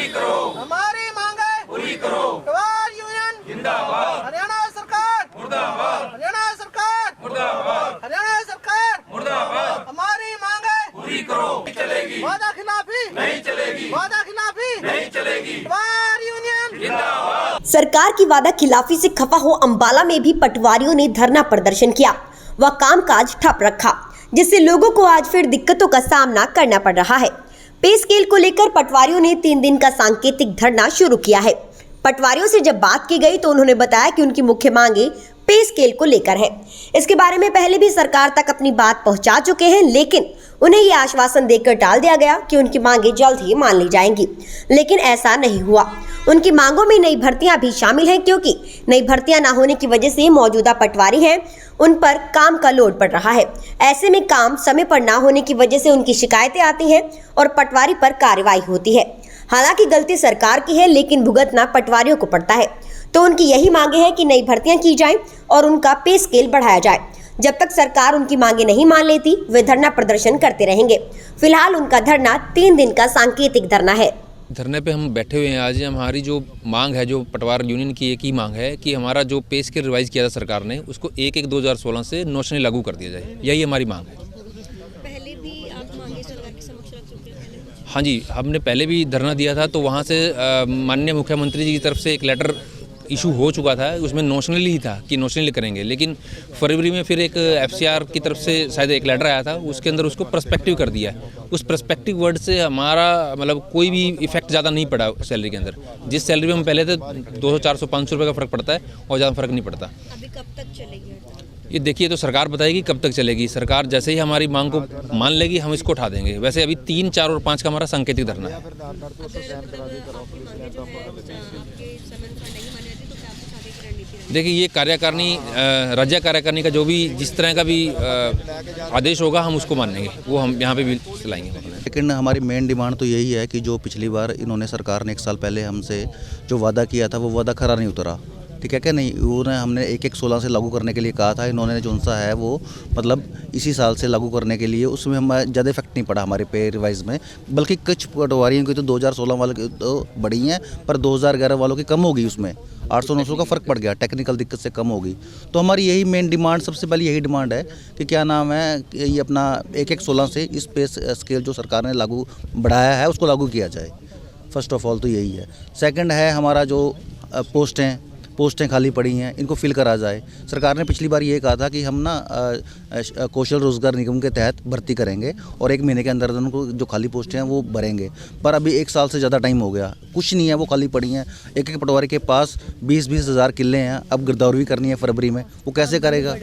पूरी करो, हमारी मांगे पूरी करो। पटवार यूनियन जिंदाबाद, हरियाणा सरकार मुर्दाबाद, हरियाणा सरकार मुर्दाबाद, हरियाणा सरकार मुर्दाबाद। हमारी मांगे पूरी करो, नहीं चलेगी वादा खिलाफी, नहीं चलेगी वादा खिलाफी, नहीं चलेगी। पटवार यूनियन जिंदाबाद। सरकार की वादा खिलाफी से खफा हो अंबाला में भी पटवारियों ने धरना प्रदर्शन किया व कामकाज ठप रखा, जिससे लोगों को आज फिर दिक्कतों का सामना करना पड़ रहा है। पे स्केल को लेकर पटवारियों ने 3 दिन का सांकेतिक धरना शुरू किया है। पटवारियों से जब बात की गई तो उन्होंने बताया कि उनकी मुख्य मांगे पे स्केल को लेकर है। इसके बारे में पहले भी सरकार तक अपनी बात पहुंचा चुके हैं, लेकिन उन्हें ये आश्वासन देकर टाल दिया गया कि उनकी मांगे जल्द ही मान ली जाएंगी, लेकिन ऐसा नहीं हुआ। उनकी मांगों में नई भर्तियां भी शामिल हैं, क्योंकि नई भर्तियां न होने की वजह से मौजूदा पटवारी हैं उन पर काम का लोड पड़ रहा है। ऐसे में काम समय पर न होने की वजह से उनकी शिकायतें आती हैं और पटवारी पर कार्रवाई होती है। हालांकि गलती सरकार की है, लेकिन भुगतना पटवारियों को पड़ता है। तो उनकी यही मांगे हैं कि नई भर्तियां की जाएं और उनका पे स्केल बढ़ाया जाए। जब तक सरकार उनकी मांगे नहीं मान लेती, वे धरना प्रदर्शन करते रहेंगे। फिलहाल उनका धरना 3 दिन का सांकेतिक धरना है। धरने पे हम बैठे हुए हैं। आज हमारी जो मांग है, जो पटवार यूनियन की एक ही मांग है कि हमारा जो पे स्केल रिवाइज किया था सरकार ने, उसको 1/1/2016 से नोशनली लागू कर दिया जाए। यही हमारी मांग है। पहले भी आप मांगे सरकार के समक्ष रख चुके हैं? हाँ जी, हमने पहले भी धरना दिया था, तो वहाँ से माननीय मुख्यमंत्री जी की तरफ से एक लेटर इशू हो चुका था। उसमें नोशनली ही था कि नोशनली करेंगे, लेकिन फरवरी में फिर एक FCR की तरफ से शायद एक लेटर आया था, उसके अंदर उसको पर्सपेक्टिव कर दिया। उस पर्सपेक्टिव वर्ड से हमारा मतलब कोई भी इफेक्ट ज़्यादा नहीं पड़ा सैलरी के अंदर। जिस सैलरी में हम पहले थे 200, 400, 500 रुपये का फ़र्क पड़ता है और ज़्यादा फर्क नहीं पड़ता। अभी कब तक चलेगी? ये देखिए, तो सरकार बताएगी कब तक चलेगी। सरकार जैसे ही हमारी मांग को मान लेगी, हम इसको उठा देंगे। वैसे अभी 3, 4 और 5 का हमारा सांकेतिक धरना है। देखिए, ये कार्यकारिणी, राज्य कार्यकारिणी का जो भी जिस तरह का भी आदेश होगा, हम उसको मानेंगे। वो हम यहाँ पे भी चलाएंगे। लेकिन हमारी मेन डिमांड तो यही है कि जो पिछली बार इन्होंने सरकार ने 1 साल पहले हमसे जो वादा किया था, वो वादा खरा नहीं उतरा। ठीक है क्या नहीं, उन्हें हमने 1/1/16 से लागू करने के लिए कहा था। इन्होंने जो सा है वो मतलब इसी साल से लागू करने के लिए, उसमें हमें ज़्यादा इफेक्ट नहीं पड़ा हमारे पे रिवाइज में। बल्कि कुछ पटवारियों की तो 2016 वालों की तो बढ़ी हैं, पर 2011 वालों की कम होगी। उसमें 800-900 का फ़र्क पड़ गया, टेक्निकल दिक्कत से कम होगी। तो हमारी यही मेन डिमांड, सबसे पहले यही डिमांड है कि क्या नाम है, ये अपना 1/1/16 से इस पे स्केल जो सरकार ने लागू बढ़ाया है, उसको लागू किया जाए। फर्स्ट ऑफ ऑल तो यही है। सेकंड है हमारा जो पोस्टें खाली पड़ी हैं, इनको फिल करा जाए। सरकार ने पिछली बार ये कहा था कि हम ना कौशल रोजगार निगम के तहत भर्ती करेंगे और 1 महीने के अंदर उनको जो खाली पोस्टें हैं वो भरेंगे। पर अभी 1 साल से ज़्यादा टाइम हो गया, कुछ नहीं है, वो खाली पड़ी हैं। एक पटवारी के पास 20-20 हज़ार किले हैं। अब गिरदावरी करनी है फरवरी में, वो कैसे करेगा?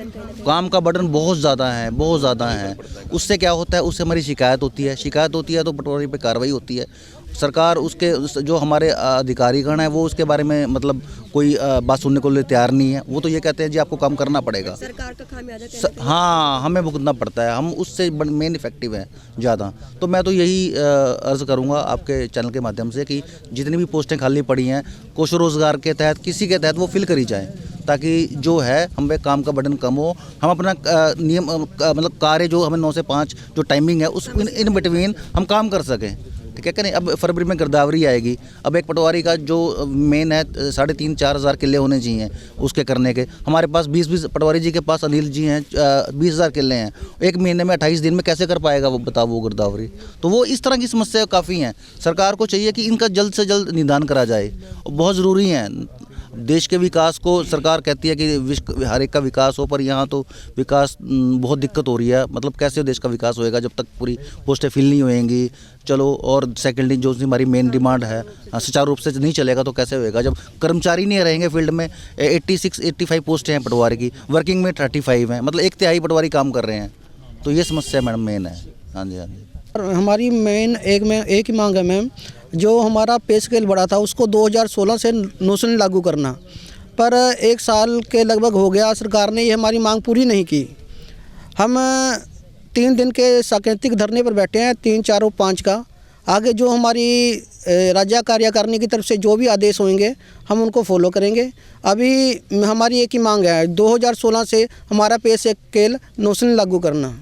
काम का बर्डन बहुत ज़्यादा है, बहुत ज़्यादा है। उससे क्या होता है, उससे हमारी शिकायत होती है तो पटवारी पर कार्रवाई होती है। सरकार उसके जो हमारे अधिकारीगण हैं, वो उसके बारे में मतलब कोई बात सुनने को लिए तैयार नहीं है। वो तो ये कहते हैं जी आपको काम करना पड़ेगा। सरकार का खामियाजा हाँ, हमें भुगतना पड़ता है। हम उससे मेन इफेक्टिव हैं ज़्यादा। तो मैं तो यही अर्ज़ करूँगा आपके चैनल के माध्यम से कि जितनी भी पोस्टें खाली पड़ी हैं, कौशल रोजगार के तहत, किसी के तहत वो फिल करी जाएँ, ताकि जो है हम पे काम का बर्डन कम हो। हम अपना नियम मतलब कार्य जो हमें 9 से 5 जो टाइमिंग है, उस इन बिटवीन हम काम कर सकें। ठीक है कि नहीं? अब फरवरी में गिरदावरी आएगी। अब एक पटवारी का जो मेन है 3,500-4 हज़ार किले होने चाहिए उसके करने के। हमारे पास 20 पटवारी जी के पास, अनिल जी हैं, 20 हज़ार किले हैं। 1 महीने में 28 दिन में कैसे कर पाएगा वो, बताओ, वो गिरदावरी? तो वो इस तरह की समस्या काफ़ी हैं। सरकार को चाहिए कि इनका जल्द से जल्द निदान करा जाए, बहुत ज़रूरी है। देश के विकास को सरकार कहती है कि हर एक का विकास हो, पर यहाँ तो विकास बहुत दिक्कत हो रही है। मतलब कैसे देश का विकास होएगा जब तक पूरी पोस्टें फिल नहीं होएंगी? चलो, और सेकेंडली जो हमारी मेन डिमांड है, सुचारू रूप से नहीं चलेगा तो कैसे होएगा जब कर्मचारी नहीं रहेंगे फील्ड में? 86-85 पोस्टें हैं पटवारी की, वर्किंग में 35 हैं, मतलब 1/3 पटवारी काम कर रहे हैं। तो ये समस्या मैडम मेन है। हाँ जी, हाँ जी। हमारी मेन एक ही मांग है मैम, जो हमारा पे स्केल बढ़ा था उसको 2016 से नोशनली लागू करना, पर 1 साल के लगभग हो गया, सरकार ने ये हमारी मांग पूरी नहीं की। हम 3 दिन के सांकेतिक धरने पर बैठे हैं, 3, 4 और 5 का। आगे जो हमारी राज्य कार्यकारिणी की तरफ से जो भी आदेश होंगे, हम उनको फॉलो करेंगे। अभी हमारी एक ही मांग है, 2016 से हमारा पे स्केल नोशनली लागू करना।